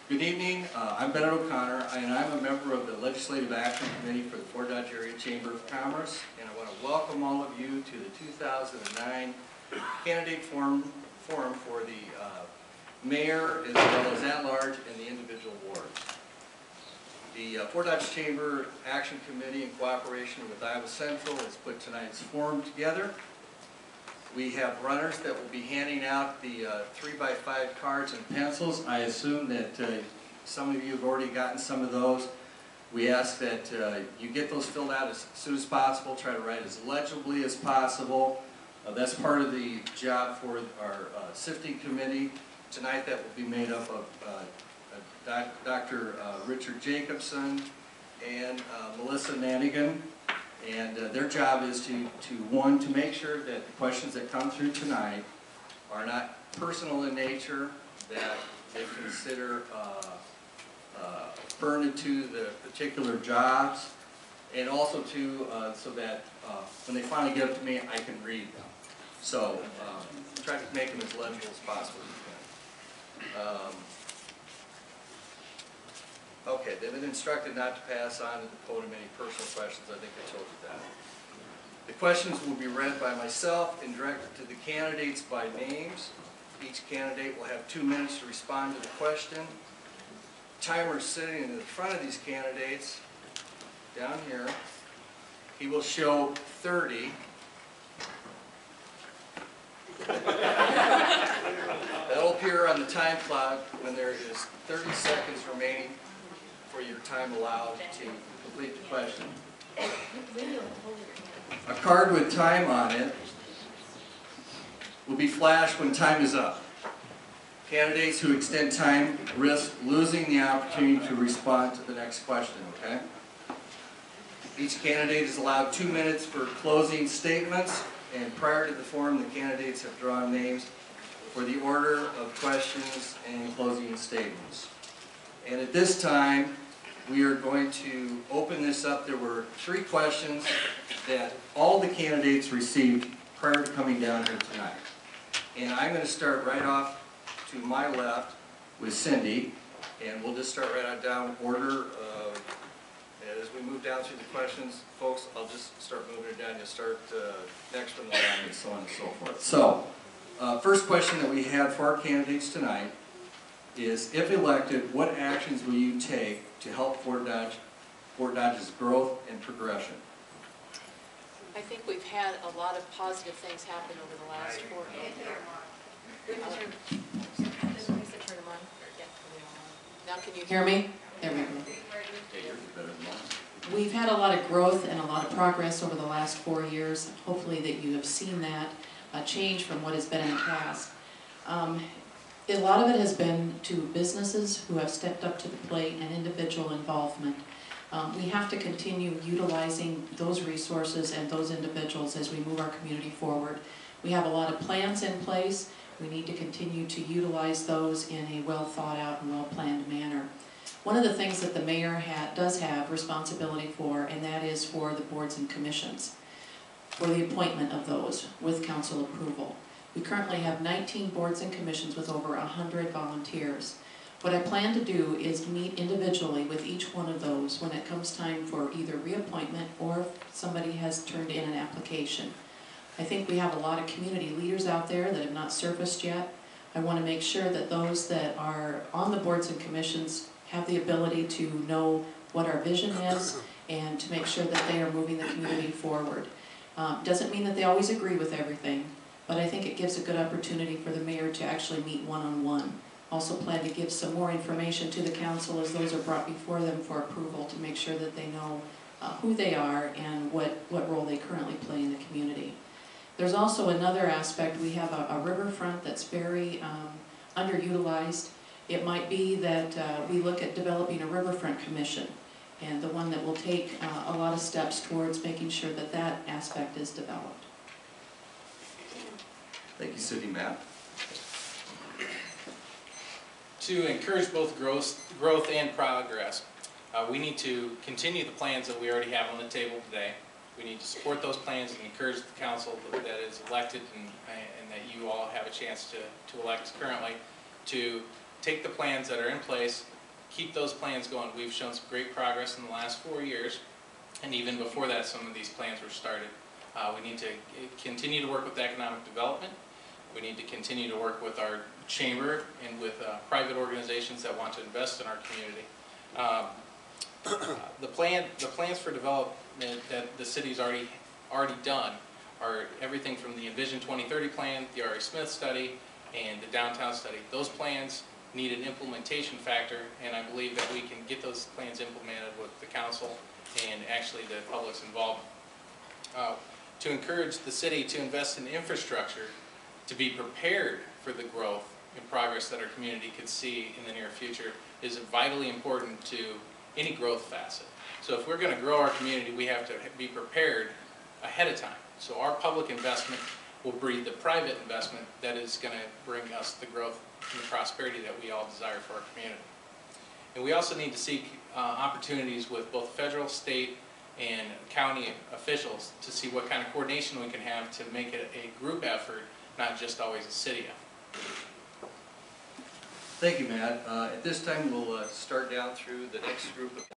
Good evening. I'm Bennett O'Connor, and I'm a member of the Legislative Action Committee for the Fort Dodge Area Chamber of Commerce, and I want to welcome all of you to the 2009 Candidate Forum for the Mayor as well as at-large and the individual wards. The Fort Dodge Chamber Action Committee, in cooperation with Iowa Central, has put tonight's forum together. We have runners that will be handing out the 3x5 cards and pencils. I assume that some of you have already gotten some of those. We ask that you get those filled out as soon as possible. Try to write as legibly as possible. That's part of the job for our sifting committee. Tonight that will be made up of Dr. Richard Jacobson and Melissa Nanigan. And their job is to make sure that the questions that come through tonight are not personal in nature, that they consider pertinent to the particular jobs, and also so that when they finally get up to me, I can read them. So try to make them as legible as possible. Okay, they've been instructed not to pass on to the podium any personal questions. I think I told you that. The questions will be read by myself and directed to the candidates by names. Each candidate will have 2 minutes to respond to the question. Timer sitting in the front of these candidates, down here, he will show 30. That'll appear on the time clock when there is 30 seconds remaining for your time allowed to complete the question. A card with time on it will be flashed when time is up. Candidates who extend time risk losing the opportunity to respond to the next question, okay? Each candidate is allowed 2 minutes for closing statements, and prior to the forum, the candidates have drawn names for the order of questions and closing statements. And at this time, we are going to open this up. There were 3 questions that all the candidates received prior to coming down here tonight. And I'm going to start right off to my left with Cindy, and we'll just start right on down order. As we move down through the questions, folks, I'll just start moving it down. You'll start next from the line and so on and so forth. So, first question that we had for our candidates tonight is, if elected, what actions will you take to help Fort Dodge's growth and progression? I think we've had a lot of positive things happen over the last 4 years. Now can you hear me? There we go. We've had a lot of growth and a lot of progress over the last 4 years. Hopefully that you have seen that change from what has been in the past. A lot of it has been to businesses who have stepped up to the plate and individual involvement. We have to continue utilizing those resources and those individuals as we move our community forward. We have a lot of plans in place. We need to continue to utilize those in a well thought out and well planned manner. One of the things that the mayor does have responsibility for, and that is for the boards and commissions, for the appointment of those with council approval. We currently have 19 boards and commissions with over 100 volunteers. What I plan to do is meet individually with each one of those when it comes time for either reappointment or if somebody has turned in an application. I think we have a lot of community leaders out there that have not surfaced yet. I want to make sure that those that are on the boards and commissions have the ability to know what our vision is and to make sure that they are moving the community forward. Doesn't mean that they always agree with everything, but I think it gives a good opportunity for the mayor to actually meet one-on-one. Also plan to give some more information to the council as those are brought before them for approval to make sure that they know who they are and what role they currently play in the community. There's also another aspect. We have a riverfront that's very underutilized. It might be that we look at developing a riverfront commission, and the one that will take a lot of steps towards making sure that that aspect is developed. Thank you, City Matt. To encourage both growth and progress, we need to continue the plans that we already have on the table today. We need to support those plans and encourage the council that is elected and that you all have a chance to elect currently to take the plans that are in place keep those plans going. We've shown some great progress in the last 4 years, and even before that, some of these plans were started. We need to continue to work with economic development. We need to continue to work with our chamber and with private organizations that want to invest in our community. The plans for development that the city's already done are everything from the Envision 2030 plan, the R.A. Smith study, and the downtown study. Those plans need an implementation factor, and I believe that we can get those plans implemented with the council and actually the public's involvement. To encourage the city to invest in infrastructure to be prepared for the growth and progress that our community could see in the near future is vitally important to any growth facet. So if we're going to grow our community, we have to be prepared ahead of time. So our public investment will breed the private investment that is going to bring us the growth and the prosperity that we all desire for our community. And we also need to seek opportunities with both federal, state, and county officials to see what kind of coordination we can have to make it a group effort, not just always a city effort. Thank you, Matt. At this time, we'll start down through the next group of